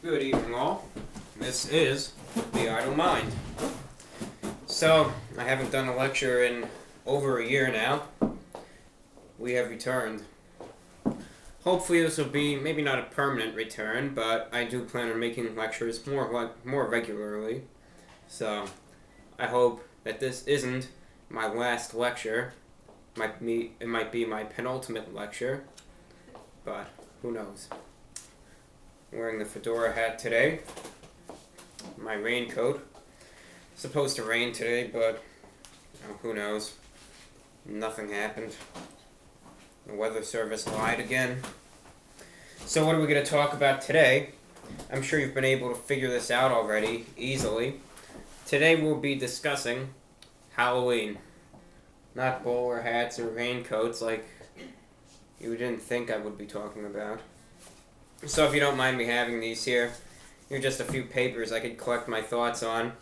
Good evening, all. This is The Idle Mind. So, I haven't done a lecture in over a year now. We have returned. Hopefully this will be maybe not a permanent return, but I do plan on making lectures more regularly. So, I hope that this isn't my last lecture. It might be my penultimate lecture, but who knows. Wearing the fedora hat today. My raincoat. Supposed to rain today, but who knows. Nothing happened. The weather service lied again. So what are we going to talk about today? I'm sure you've been able to figure this out already, easily. Today we'll be discussing Halloween. Not bowler hats or raincoats like you didn't think I would be talking about. So if you don't mind me having these here are just a few papers I could collect my thoughts on.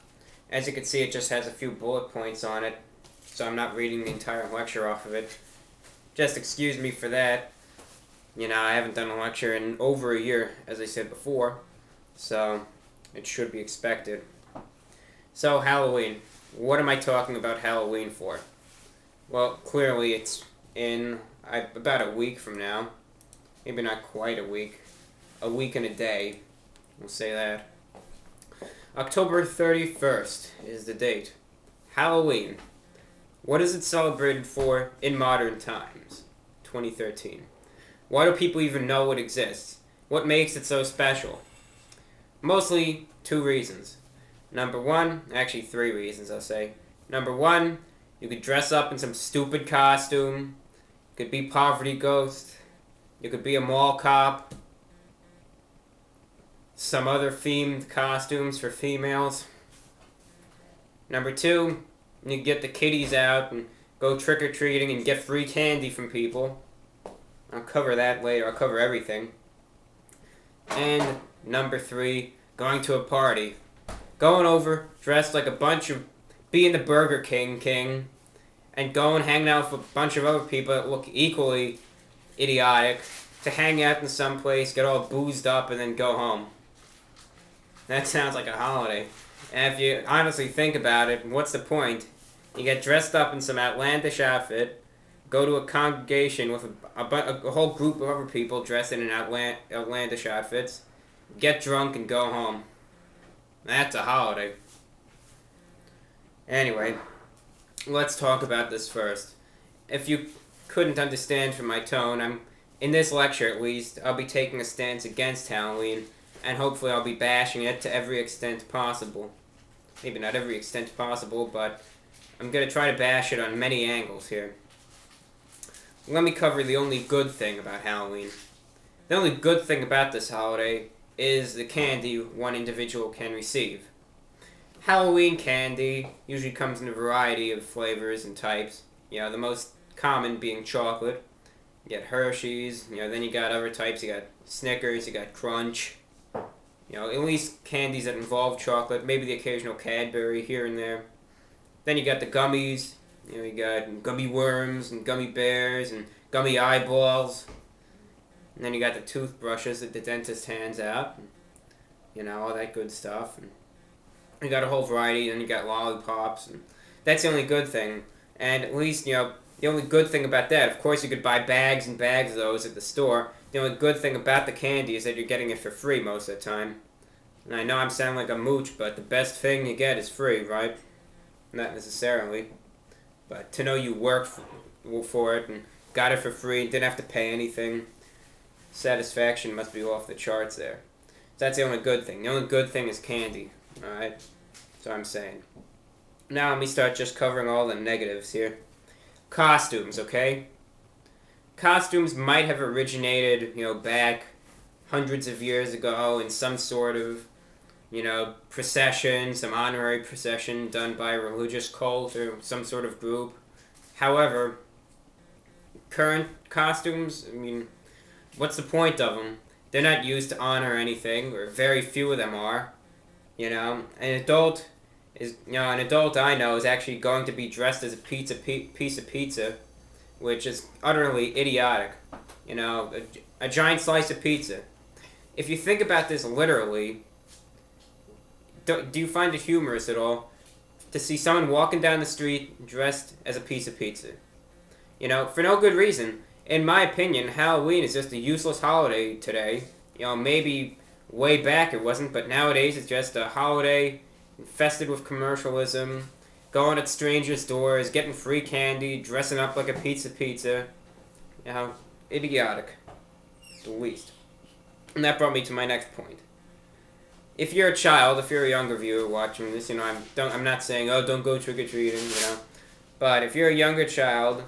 As you can see, it just has a few bullet points on it, so I'm not reading the entire lecture off of it. Just excuse me for that. You know, I haven't done a lecture in over a year, as I said before, so it should be expected. So, Halloween. What am I talking about Halloween for? Well, clearly it's in about a week from now. Maybe not quite a week. A week and a day. We'll say that. October 31st is the date. Halloween. What is it celebrated for in modern times? 2013. Why do people even know it exists? What makes it so special? Mostly two reasons. Number one, actually three reasons I'll say. Number one, you could dress up in some stupid costume. You could be Poverty Ghost. You could be a mall cop. Some other themed costumes for females. Number two, you get the kiddies out and go trick-or-treating and get free candy from people. I'll cover that later. I'll cover everything. And number three, going to a party. Going over, dressed like a bunch of... being the Burger King, and going hanging out with a bunch of other people that look equally idiotic, to hang out in some place, get all boozed up, and then go home. That sounds like a holiday. And if you honestly think about it, what's the point? You get dressed up in some outlandish outfit, go to a congregation with a whole group of other people dressed in outlandish outfits, get drunk and go home. That's a holiday. Anyway, let's talk about this first. If you couldn't understand from my tone, in this lecture at least, I'll be taking a stance against Halloween, and hopefully I'll be bashing it to every extent possible. Maybe not every extent possible, but I'm going to try to bash it on many angles here. Let me cover the only good thing about Halloween. The only good thing about this holiday is the candy one individual can receive. Halloween candy usually comes in a variety of flavors and types. You know, the most common being chocolate. You got Hershey's, then you got other types. You got Snickers, you got Crunch. At least candies that involve chocolate, maybe the occasional Cadbury here and there. Then you got the gummies, you got gummy worms and gummy bears and gummy eyeballs. And then you got the toothbrushes that the dentist hands out, all that good stuff. And you got a whole variety, and you got lollipops, and that's the only good thing. And at least, the only good thing about that, of course you could buy bags and bags of those at the store. The only good thing about the candy is that you're getting it for free most of the time. And I know I'm sounding like a mooch, but the best thing you get is free, right? Not necessarily. But to know you worked for it and got it for free, didn't have to pay anything, satisfaction must be off the charts there. So that's the only good thing. The only good thing is candy, alright? That's what I'm saying. Now let me start just covering all the negatives here. Costumes, okay? Costumes might have originated, back hundreds of years ago in some sort of, procession, some honorary procession done by a religious cult or some sort of group. However, current costumes, what's the point of them? They're not used to honor anything, or very few of them are. An adult I know is actually going to be dressed as a piece of pizza, which is utterly idiotic. A giant slice of pizza. if you think about this literally, do you find it humorous at all to see someone walking down the street dressed as a piece of pizza? You know, for no good reason. In my opinion, Halloween is just a useless holiday today. You know, maybe way back it wasn't, but nowadays it's just a holiday infested with commercialism, going at strangers' doors, getting free candy, dressing up like a pizza. You know, idiotic, at the least. And that brought me to my next point. If you're a child, if you're a younger viewer watching this, you know, I'm not saying, oh, don't go trick-or-treating, you know. But if you're a younger child,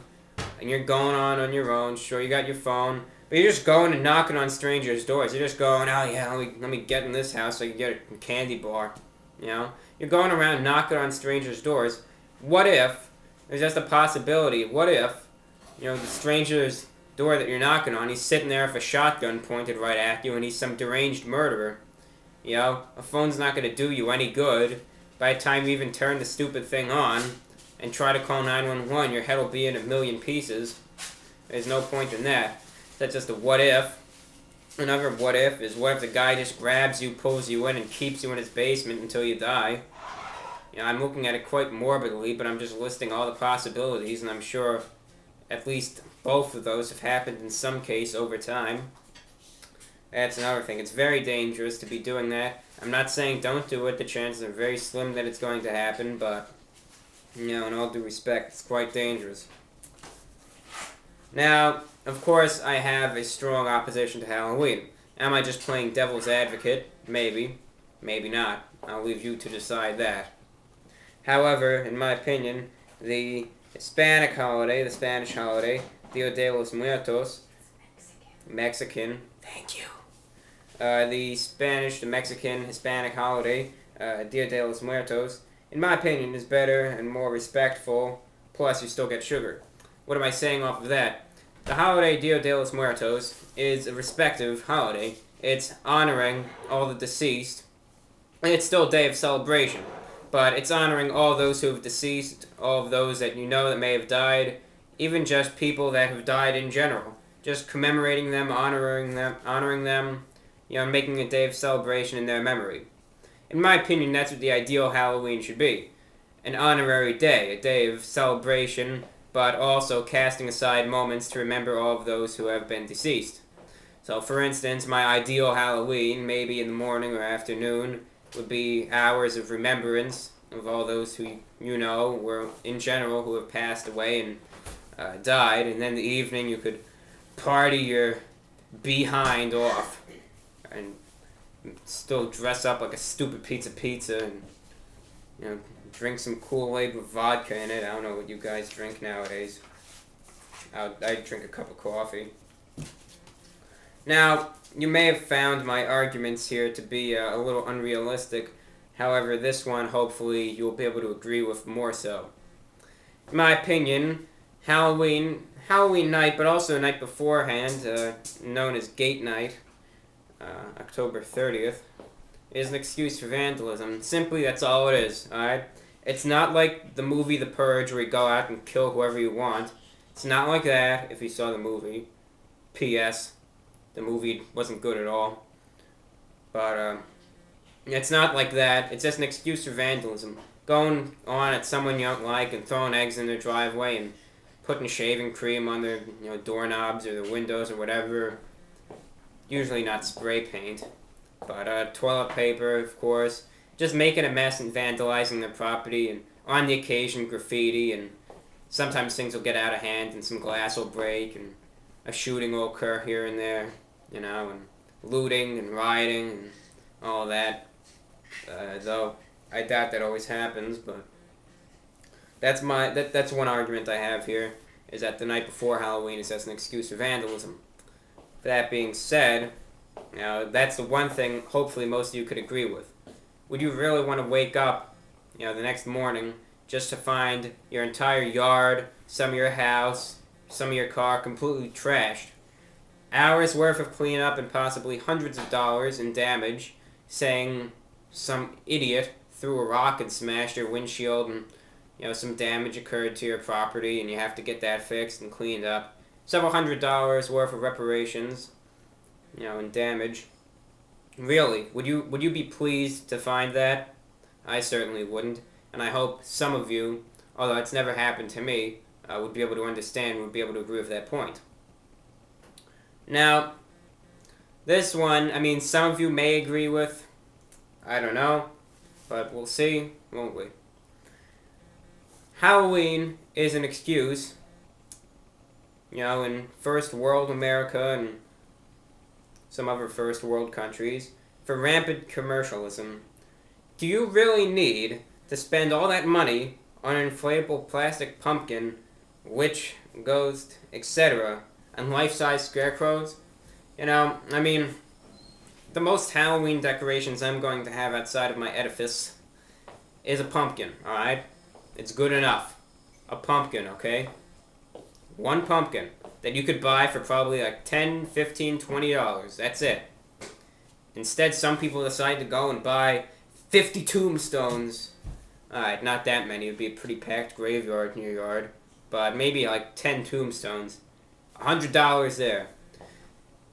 and you're going on your own, sure, you got your phone, but you're just going and knocking on strangers' doors. You're just going, oh, yeah, let me get in this house so I can get a candy bar, you know. You're going around knocking on strangers' doors. What if, there's just a possibility, what if, you know, the stranger's door that you're knocking on, he's sitting there with a shotgun pointed right at you, and he's some deranged murderer. You know, a phone's not going to do you any good. By the time you even turn the stupid thing on and try to call 911, your head will be in a million pieces. There's no point in that. That's just a what if. Another what if is, what if the guy just grabs you, pulls you in, and keeps you in his basement until you die? You know, I'm looking at it quite morbidly, but I'm just listing all the possibilities, and I'm sure at least both of those have happened in some case over time. That's another thing. It's very dangerous to be doing that. I'm not saying don't do it. The chances are very slim that it's going to happen, but, you know, in all due respect, it's quite dangerous. Now, of course, I have a strong opposition to Halloween. Am I just playing devil's advocate? Maybe. Maybe not. I'll leave you to decide that. However, in my opinion, the Hispanic holiday, the Spanish holiday, Dia de los Muertos, Mexican, thank you. The Mexican, Hispanic holiday, Dia de los Muertos, in my opinion, is better and more respectful, plus you still get sugar. What am I saying off of that? The holiday Dia de los Muertos is a respective holiday. It's honoring all the deceased, and it's still a day of celebration, but it's honoring all those who have deceased, all of those that you know that may have died, even just people that have died in general. Just commemorating them, honoring them, you know, making a day of celebration in their memory. In my opinion, that's what the ideal Halloween should be. An honorary day, a day of celebration, but also casting aside moments to remember all of those who have been deceased. So, for instance, my ideal Halloween, maybe in the morning or afternoon, would be hours of remembrance of all those who you know were, in general, who have passed away and died, and then the evening you could party your behind off and still dress up like a stupid pizza and, you know, drink some Kool-Aid with vodka in it. I don't know what you guys drink nowadays. I'd drink a cup of coffee. Now, you may have found my arguments here to be a little unrealistic. However, this one, hopefully, you'll be able to agree with more so. In my opinion, Halloween night, but also the night beforehand, known as Gate Night, October 30th, is an excuse for vandalism. Simply, that's all it is, alright? It's not like the movie The Purge, where you go out and kill whoever you want. It's not like that, if you saw the movie. P.S. The movie wasn't good at all. But, it's not like that. It's just an excuse for vandalism. Going on at someone you don't like and throwing eggs in their driveway and putting shaving cream on their, you know, doorknobs or the windows or whatever. Usually not spray paint, but toilet paper, of course. Just making a mess and vandalizing their property, and on the occasion graffiti, and sometimes things will get out of hand and some glass will break and a shooting will occur here and there, you know, and looting and rioting and all that. Though I doubt that always happens, but that's one argument I have here, is that the night before Halloween is just an excuse for vandalism. That being said, you know, that's the one thing hopefully most of you could agree with. Would you really want to wake up, you know, the next morning just to find your entire yard, some of your house, some of your car completely trashed? Hours worth of cleanup and possibly hundreds of dollars in damage, saying some idiot threw a rock and smashed your windshield and, you know, some damage occurred to your property and you have to get that fixed and cleaned up. Several $100s worth of reparations, you know, and damage. Really, would you be pleased to find that? I certainly wouldn't, and I hope some of you, although it's never happened to me, would be able to understand, would be able to agree with that point. Now, this one, I mean, some of you may agree with. I don't know, but we'll see, won't we? Halloween is an excuse, in first world America and some other first world countries, for rampant commercialism. Do you really need to spend all that money on an inflatable plastic pumpkin, witch, ghost, etc., and life-size scarecrows? I mean, the most Halloween decorations I'm going to have outside of my edifice is a pumpkin, alright? It's good enough. A pumpkin, okay? One pumpkin that you could buy for probably like $10, $15, $20. That's it. Instead, some people decide to go and buy 50 tombstones. Alright, not that many. It would be a pretty packed graveyard in your yard. But maybe like 10 tombstones. $100 there.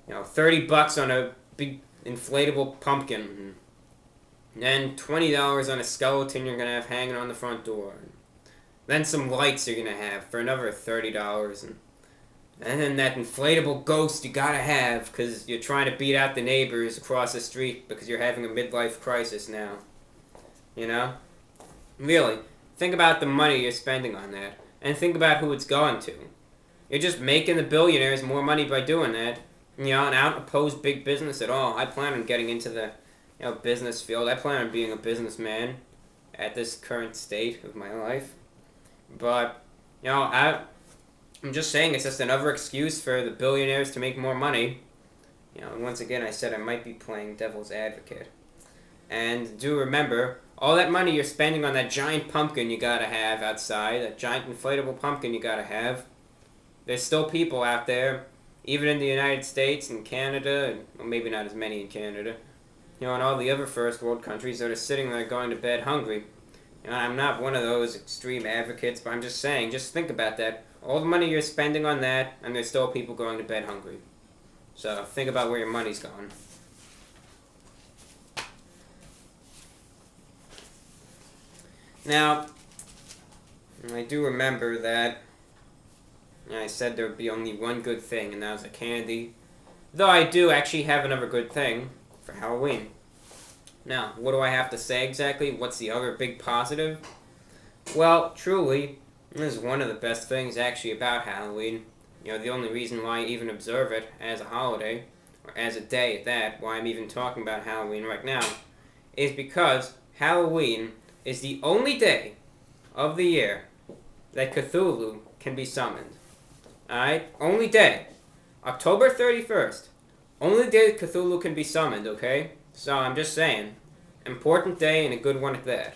$30 on a big inflatable pumpkin. And $20 on a skeleton you're going to have hanging on the front door. Then some lights you're going to have for another $30. And then that inflatable ghost you gotta have because you're trying to beat out the neighbors across the street because you're having a midlife crisis now. Really, think about the money you're spending on that. And think about who it's going to. You're just making the billionaires more money by doing that. And I don't oppose big business at all. I plan on getting into the business field. I plan on being a businessman at this current state of my life. But, I'm just saying it's just another excuse for the billionaires to make more money. Once again, I said I might be playing devil's advocate. And do remember, all that money you're spending on that giant pumpkin you gotta have outside, that giant inflatable pumpkin you gotta have, there's still people out there, even in the United States and Canada, and well, maybe not as many in Canada, and all the other first world countries that are sitting there going to bed hungry. I'm not one of those extreme advocates, but I'm just saying, just think about that. All the money you're spending on that, and there's still people going to bed hungry. So think about where your money's going. Now, I do remember that I said there would be only one good thing, and that was a candy. Though I do actually have another good thing for Halloween. Now, what do I have to say exactly? What's the other big positive? Well, truly, this is one of the best things actually about Halloween. The only reason why I even observe it as a holiday, or as a day at that, why I'm even talking about Halloween right now, is because Halloween is the only day of the year that Cthulhu can be summoned. Alright? Only day. October 31st. Only day Cthulhu can be summoned, okay? So I'm just saying. Important day and a good one at that.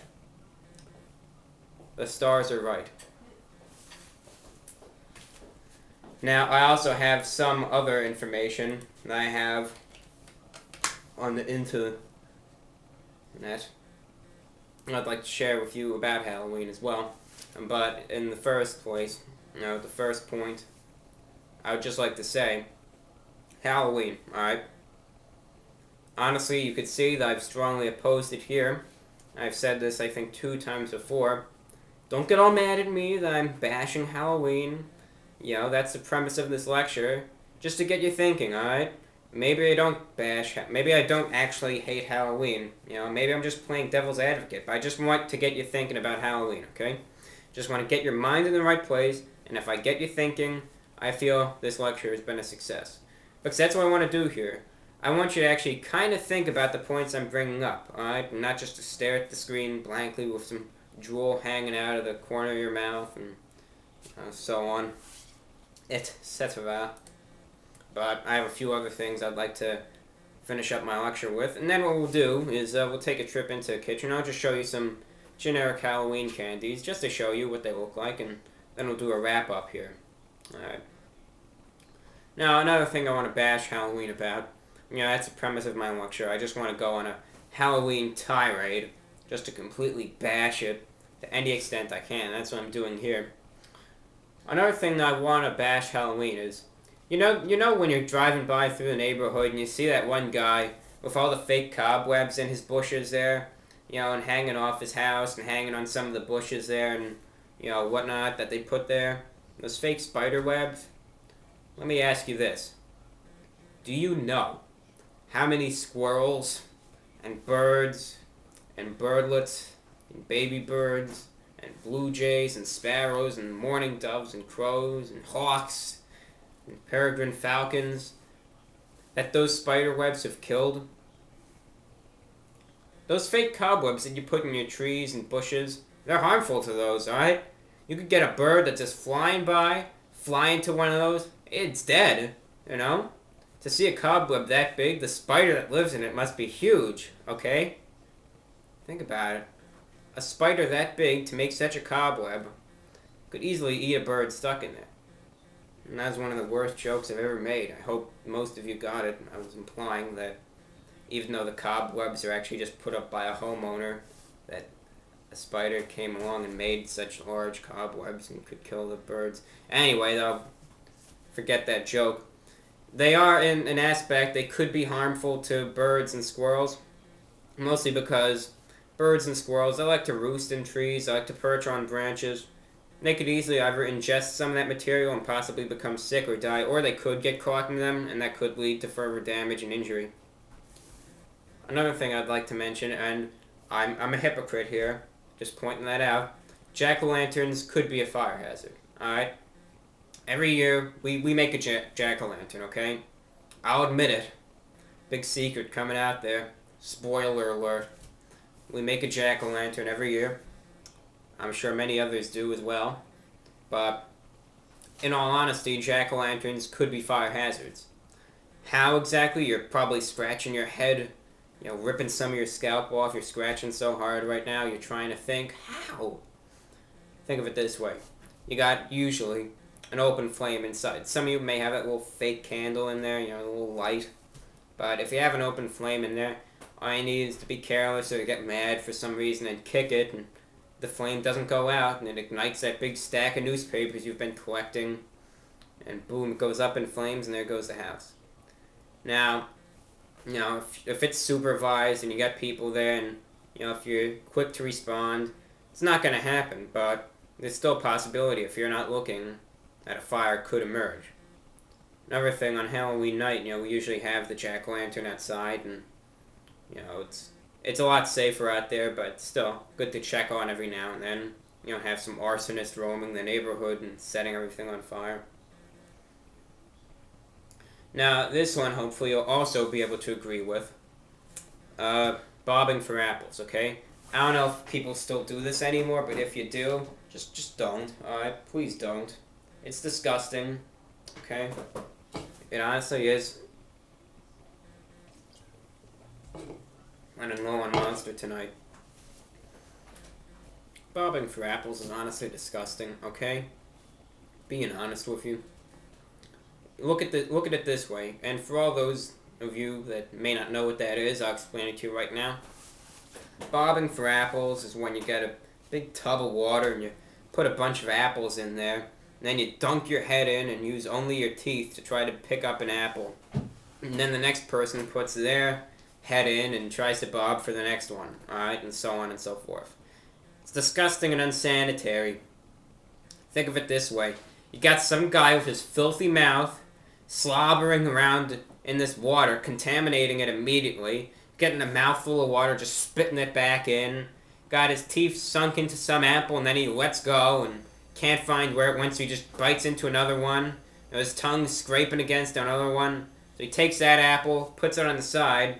The stars are right. Now, I also have some other information that I have on the internet I'd like to share with you about Halloween as well. But in the first place, the first point, I would just like to say, Halloween, alright? Honestly, you could see that I've strongly opposed it here. I've said this, I think, 2 times before. Don't get all mad at me that I'm bashing Halloween. That's the premise of this lecture. Just to get you thinking, alright? Maybe I don't maybe I don't actually hate Halloween. Maybe I'm just playing devil's advocate. But I just want to get you thinking about Halloween, okay? Just want to get your mind in the right place. And if I get you thinking, I feel this lecture has been a success. Because that's what I want to do here. I want you to actually kind of think about the points I'm bringing up, alright? Not just to stare at the screen blankly with some drool hanging out of the corner of your mouth and so on, etc. But I have a few other things I'd like to finish up my lecture with. And then what we'll do is we'll take a trip into the kitchen. I'll just show you some generic Halloween candies just to show you what they look like. And then we'll do a wrap-up here. Alright. Now, another thing I want to bash Halloween about. That's the premise of my lecture. I just want to go on a Halloween tirade just to completely bash it to any extent I can. That's what I'm doing here. Another thing that I want to bash Halloween is, you know when you're driving by through the neighborhood and you see that one guy with all the fake cobwebs in his bushes there, and hanging off his house and hanging on some of the bushes there and, whatnot that they put there. Those fake spider webs. Let me ask you this. Do you know how many squirrels and birds and birdlets and baby birds and blue jays and sparrows and mourning doves and crows and hawks and peregrine falcons that those spider webs have killed? Those fake cobwebs that you put in your trees and bushes, they're harmful to those, alright? You could get a bird that's just flying by, fly into one of those, it's dead, To see a cobweb that big, the spider that lives in it must be huge, okay? Think about it. A spider that big to make such a cobweb could easily eat a bird stuck in there. And that was one of the worst jokes I've ever made. I hope most of you got it. I was implying that even though the cobwebs are actually just put up by a homeowner, that a spider came along and made such large cobwebs and could kill the birds. Anyway, though, forget that joke. They are, in an aspect, they could be harmful to birds and squirrels, mostly because birds and squirrels, they like to roost in trees, they like to perch on branches. They could easily either ingest some of that material and possibly become sick or die, or they could get caught in them, and that could lead to further damage and injury. Another thing I'd like to mention, and I'm a hypocrite here, just pointing that out, jack-o'-lanterns could be a fire hazard, alright? Every year, we make a jack-o'-lantern, okay? I'll admit it. Big secret coming out there. Spoiler alert. We make a jack-o'-lantern every year. I'm sure many others do as well. But, in all honesty, jack-o'-lanterns could be fire hazards. How exactly? You're probably scratching your head, ripping some of your scalp off. You're scratching so hard right now, you're trying to think, how? Think of it this way. You got, usually, an open flame inside. Some of you may have that little fake candle in there, a little light. But if you have an open flame in there, all you need is to be careless or get mad for some reason and kick it, and the flame doesn't go out, and it ignites that big stack of newspapers you've been collecting, and boom, it goes up in flames, and there goes the house. Now, if it's supervised and you got people there, and if you're quick to respond, it's not going to happen, but there's still a possibility if you're not looking that a fire could emerge. Another thing, on Halloween night, we usually have the jack-o'-lantern outside, and, it's a lot safer out there, but still good to check on every now and then. Have some arsonists roaming the neighborhood and setting everything on fire. Now, this one, hopefully, you'll also be able to agree with. Bobbing for apples, okay? I don't know if people still do this anymore, but if you do, just don't, alright? Please don't. It's disgusting, okay? It honestly is. Running low on Monster tonight. Bobbing for apples is honestly disgusting, okay? Being honest with you. Look at it this way, and for all those of you that may not know what that is, I'll explain it to you right now. Bobbing for apples is when you get a big tub of water and you put a bunch of apples in there. And then you dunk your head in and use only your teeth to try to pick up an apple. And then the next person puts their head in and tries to bob for the next one. Alright, and so on and so forth. It's disgusting and unsanitary. Think of it this way. You got some guy with his filthy mouth slobbering around in this water, contaminating it immediately, getting a mouthful of water, just spitting it back in. Got his teeth sunk into some apple and then he lets go and can't find where it went, so he just bites into another one. His tongue scraping against another one. So he takes that apple, puts it on the side.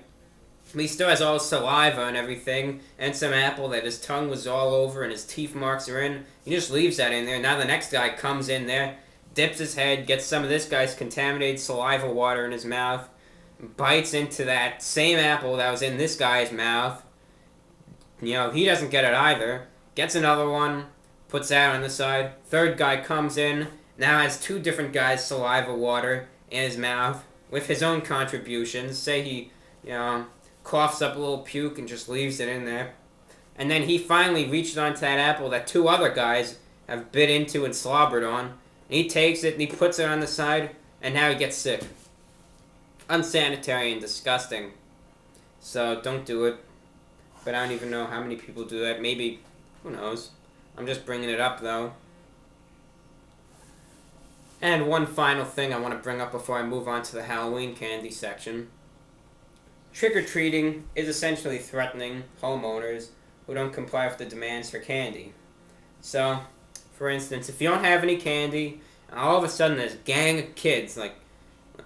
He still has all his saliva and everything, and some apple that his tongue was all over and his teeth marks are in. He just leaves that in there. Now the next guy comes in there, dips his head, gets some of this guy's contaminated saliva water in his mouth, bites into that same apple that was in this guy's mouth. He doesn't get it either. Gets another one, puts that on the side. Third guy comes in, now has two different guys' saliva water in his mouth with his own contributions. Say he, coughs up a little puke and just leaves it in there. And then he finally reaches onto that apple that two other guys have bit into and slobbered on. And he takes it and he puts it on the side, and now he gets sick. Unsanitary and disgusting. So don't do it. But I don't even know how many people do that. Maybe, who knows. I'm just bringing it up, though. And one final thing I want to bring up before I move on to the Halloween candy section. Trick-or-treating is essentially threatening homeowners who don't comply with the demands for candy. So, for instance, if you don't have any candy, all of a sudden there's a gang of kids, like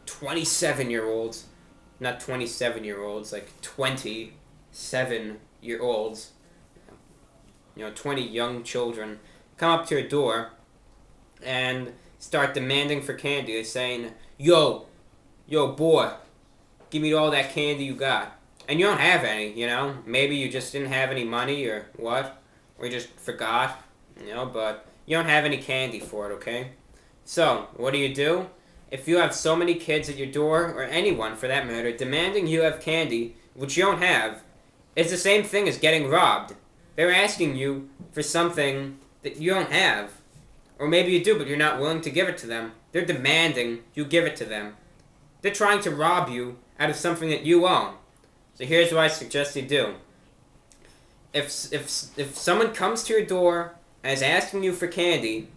27-year-olds, not 27-year-olds, like 27-year-olds, 20 young children, come up to your door and start demanding for candy. They're saying, yo, boy, give me all that candy you got. And you don't have any, Maybe you just didn't have any money or what, or you just forgot, but you don't have any candy for it, okay? So, what do? If you have so many kids at your door, or anyone for that matter, demanding you have candy, which you don't have, it's the same thing as getting robbed. They're asking you for something that you don't have. Or maybe you do, but you're not willing to give it to them. They're demanding you give it to them. They're trying to rob you out of something that you own. So here's what I suggest you do. If someone comes to your door and is asking you for candy,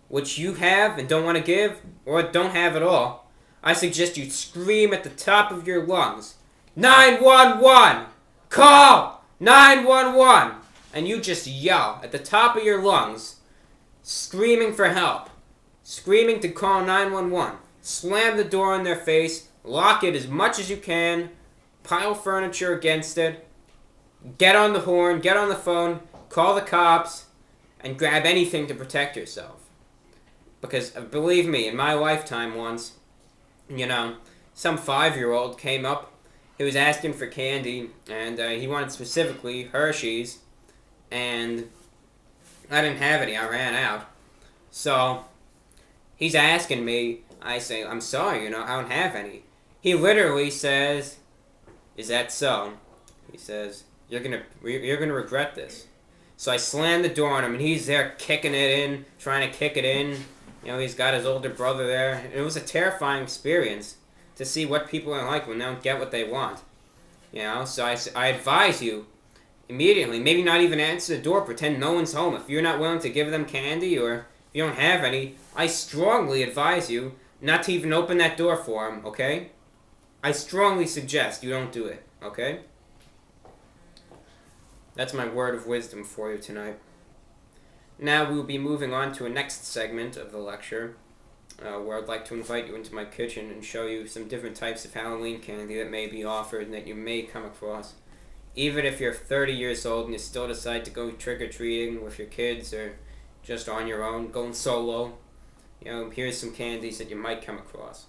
which you have and don't want to give, or don't have at all, I suggest you scream at the top of your lungs, 911! Call 911! And you just yell at the top of your lungs, screaming for help, screaming to call 911. Slam the door in their face, lock it as much as you can, pile furniture against it, get on the horn, get on the phone, call the cops, and grab anything to protect yourself. Because, believe me, in my lifetime once, some 5-year-old came up, he was asking for candy, and he wanted specifically Hershey's, and I didn't have any, I ran out. So, he's asking me, I say, I'm sorry, I don't have any. He literally says, is that so? He says, you're gonna regret this. So I slammed the door on him, and he's there kicking it in, trying to kick it in. He's got his older brother there. And it was a terrifying experience to see what people are like when they don't get what they want. So I advise you, immediately, maybe not even answer the door, pretend no one's home. If you're not willing to give them candy, or if you don't have any, I strongly advise you not to even open that door for them, okay? I strongly suggest you don't do it, okay? That's my word of wisdom for you tonight. Now we'll be moving on to a next segment of the lecture, where I'd like to invite you into my kitchen and show you some different types of Halloween candy that may be offered and that you may come across. Even if you're 30 years old and you still decide to go trick-or-treating with your kids or just on your own, going solo, here's some candies that you might come across.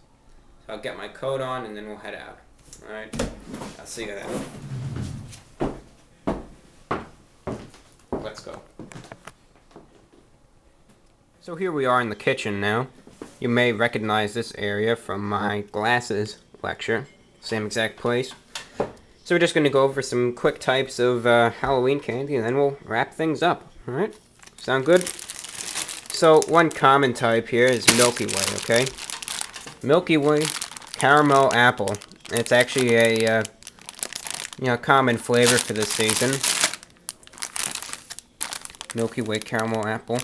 So I'll get my coat on and then we'll head out. Alright? I'll see you then. Let's go. So here we are in the kitchen now. You may recognize this area from my glasses lecture. Same exact place. So we're just going to go over some quick types of Halloween candy and then we'll wrap things up. Alright? Sound good? So one common type here is Milky Way, okay? Milky Way caramel apple. It's actually a common flavor for this season. Milky Way caramel apple.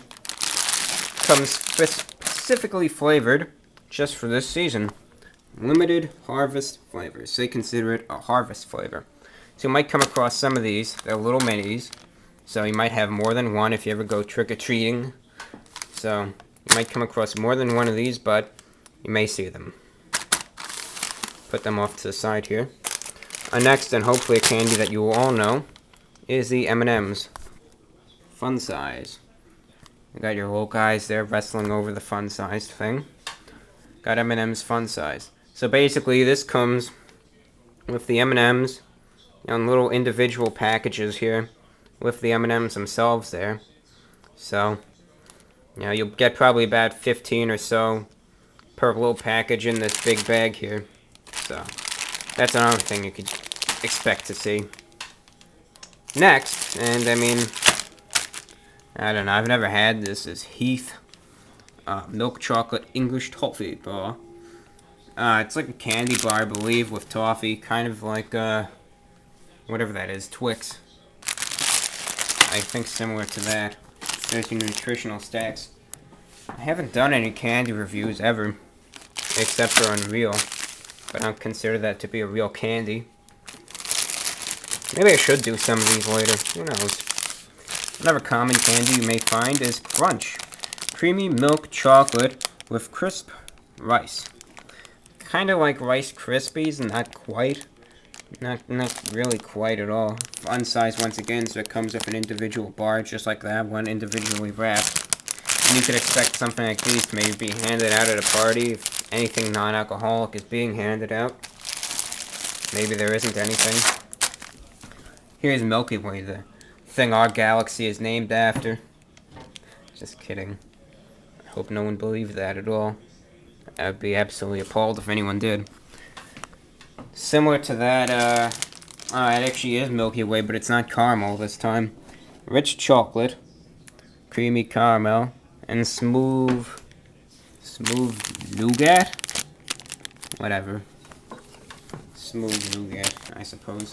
Comes specifically flavored just for this season. Limited harvest flavors. They consider it a harvest flavor. So you might come across some of these. They're little minis. So you might have more than one if you ever go trick-or-treating. So you might come across more than one of these, but you may see them. Put them off to the side here. Next, and hopefully a candy that you will all know, is the M&M's. Fun size. You got your little guys there wrestling over the fun-sized thing. Got M&M's fun size. So basically, this comes with the M&M's in little individual packages here, with the M&M's themselves there. So, you'll get probably about 15 or so per little package in this big bag here. So, that's another thing you could expect to see. Next, and I don't know, I've never had this, is Heath milk chocolate English toffee bar. It's like a candy bar, I believe, with toffee, kind of like whatever that is, Twix. I think similar to that. There's your nutritional stacks. I haven't done any candy reviews ever, except for Unreal, but I don't consider that to be a real candy. Maybe I should do some of these later, who knows. Another common candy you may find is Crunch. Creamy milk chocolate with crisp rice. Kind of like Rice Krispies, not quite. Not really quite at all. Fun size once again, so it comes with an individual bar, just like that, one individually wrapped. And you could expect something like these to maybe be handed out at a party if anything non-alcoholic is being handed out. Maybe there isn't anything. Here's Milky Way, the thing our galaxy is named after. Just kidding. I hope no one believed that at all. I would be absolutely appalled if anyone did. Similar to that, it actually is Milky Way, but it's not caramel this time. Rich chocolate, creamy caramel, and smooth nougat? Whatever. Smooth nougat, I suppose.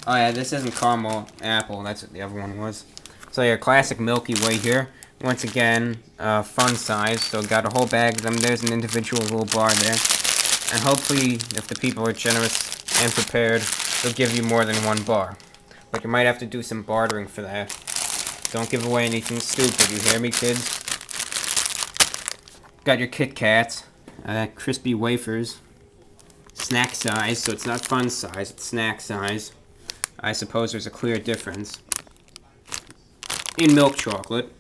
Oh yeah, this isn't caramel apple, that's what the other one was. So your classic Milky Way here. Once again, fun size, so got a whole bag of them. There's an individual little bar there. And hopefully, if the people are generous and prepared, they'll give you more than one bar. But you might have to do some bartering for that. Don't give away anything stupid, you hear me, kids? Got your Kit Kats, crispy wafers, snack size, so it's not fun size, it's snack size. I suppose there's a clear difference. In milk chocolate,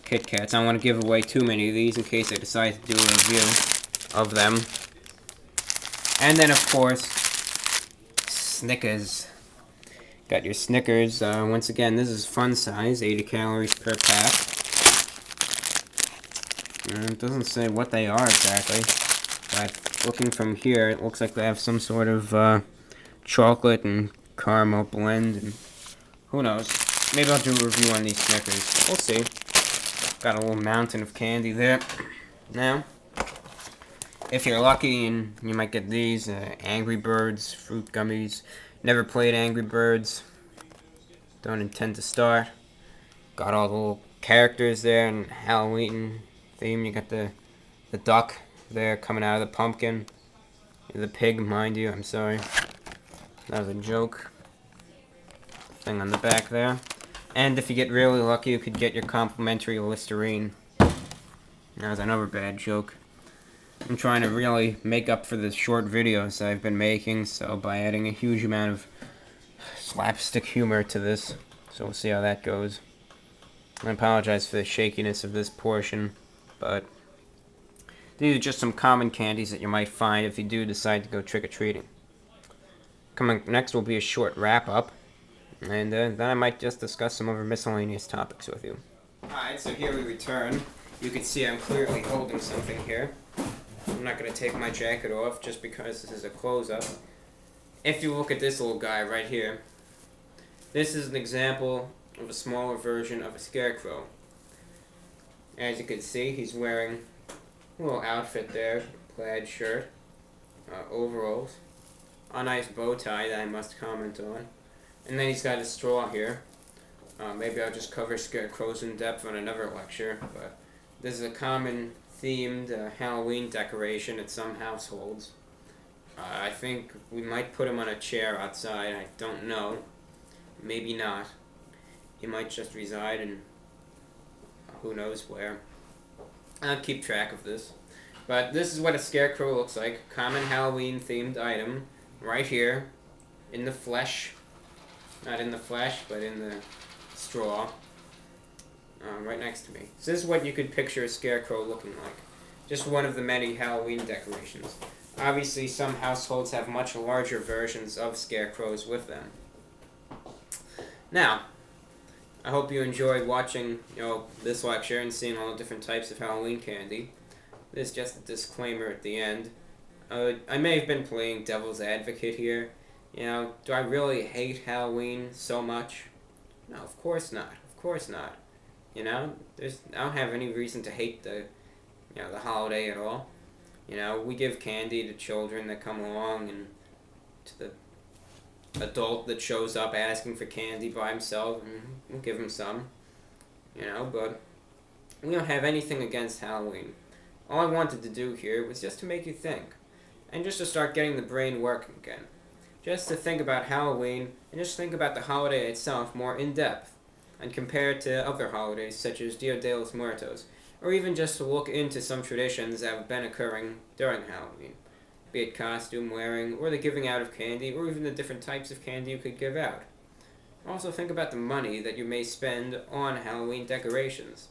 Kit Kats. I don't want to give away too many of these in case I decide to do a review of them. And then, of course, Snickers. Got your Snickers. Once again, this is fun size, 80 calories per pack. It doesn't say what they are exactly, but looking from here, it looks like they have some sort of chocolate and caramel blend, and who knows. Maybe I'll do a review on these Snickers. We'll see. Got a little mountain of candy there. Now, if you're lucky, and you might get these, Angry Birds, fruit gummies. Never played Angry Birds. Don't intend to start. Got all the little characters there, and Halloween theme. You got the duck there coming out of the pumpkin. The pig, mind you, I'm sorry. That was a joke. Thing on the back there. And if you get really lucky, you could get your complimentary Listerine. That was another bad joke. I'm trying to really make up for the short videos I've been making, so by adding a huge amount of slapstick humor to this. So we'll see how that goes. I apologize for the shakiness of this portion, but these are just some common candies that you might find if you do decide to go trick-or-treating. Coming next will be a short wrap-up, and then I might just discuss some other miscellaneous topics with you. Alright, so here we return. You can see I'm clearly holding something here. I'm not going to take my jacket off just because this is a close-up. If you look at this little guy right here, this is an example of a smaller version of a Scarecrow. As you can see, he's wearing a little outfit there, plaid shirt, overalls, a nice bow tie that I must comment on, and then he's got a straw here. Maybe I'll just cover Scarecrows in depth on another lecture, but this is a common themed Halloween decoration at some households. I think we might put him on a chair outside, I don't know. Maybe not. He might just reside in who knows where. I'll keep track of this. But this is what a Scarecrow looks like. Common Halloween themed item. Right here. In the flesh. Not in the flesh, but in the straw. Right next to me. So this is what you could picture a Scarecrow looking like. Just one of the many Halloween decorations. Obviously, some households have much larger versions of Scarecrows with them. Now, I hope you enjoyed watching, this lecture and seeing all the different types of Halloween candy. This is just a disclaimer at the end. I may have been playing devil's advocate here. Do I really hate Halloween so much? No, of course not. Of course not. I don't have any reason to hate the holiday at all. We give candy to children that come along and to the adult that shows up asking for candy by himself, and we'll give him some, but we don't have anything against Halloween. All I wanted to do here was just to make you think, and just to start getting the brain working again. Just to think about Halloween, and just think about the holiday itself more in depth, and compare it to other holidays such as Dia de los Muertos, or even just to look into some traditions that have been occurring during Halloween, be it costume wearing, or the giving out of candy, or even the different types of candy you could give out. Also think about the money that you may spend on Halloween decorations.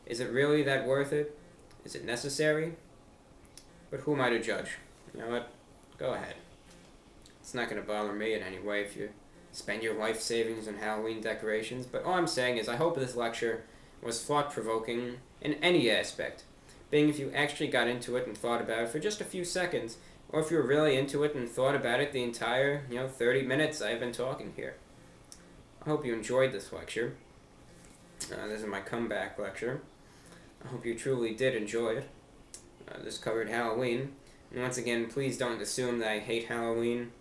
Is it really that worth it? Is it necessary? But who am I to judge? You know what? Go ahead. It's not going to bother me in any way if you spend your life savings on Halloween decorations, but all I'm saying is I hope this lecture was thought-provoking in any aspect, being if you actually got into it and thought about it for just a few seconds, or if you were really into it and thought about it the entire, 30 minutes I've been talking here. I hope you enjoyed this lecture. This is my comeback lecture. I hope you truly did enjoy it. This covered Halloween. And once again, please don't assume that I hate Halloween.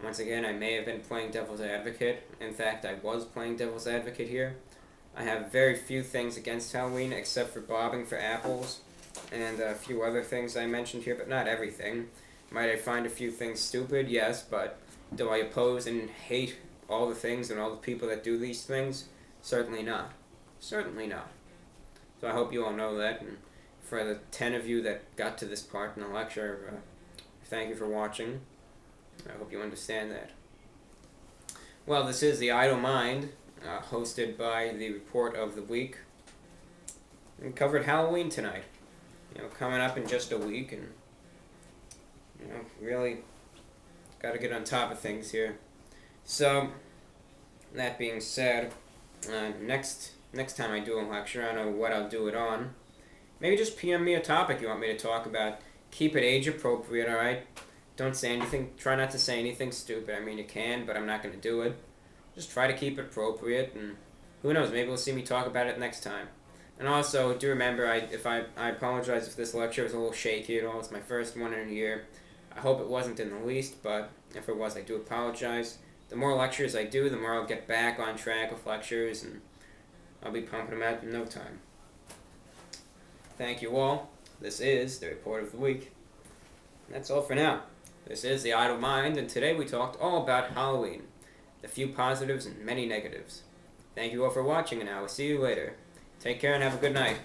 Once again, I may have been playing devil's advocate. In fact, I was playing devil's advocate here. I have very few things against Halloween except for bobbing for apples and a few other things I mentioned here, but not everything. Might I find a few things stupid? Yes, but do I oppose and hate all the things and all the people that do these things? Certainly not. Certainly not. So I hope you all know that, and for the 10 of you that got to this part in the lecture, thank you for watching. I hope you understand that. Well, this is The Idle Mind, hosted by the Report of the Week. We covered Halloween tonight. Coming up in just a week, and really got to get on top of things here. So, that being said, next time I do a lecture, I don't know what I'll do it on. Maybe just PM me a topic you want me to talk about. Keep it age appropriate, alright? Don't say anything, try not to say anything stupid. I mean, you can, but I'm not going to do it. Just try to keep it appropriate, and who knows, maybe we'll see me talk about it next time. And also, do remember, I apologize if this lecture was a little shaky at all. It's my first one in a year. I hope it wasn't in the least, but if it was, I do apologize. The more lectures I do, the more I'll get back on track with lectures, and I'll be pumping them out in no time. Thank you all. This is the Report of the Week. That's all for now. This is The Idle Mind, and today we talked all about Halloween. The few positives and many negatives. Thank you all for watching, and I will see you later. Take care and have a good night.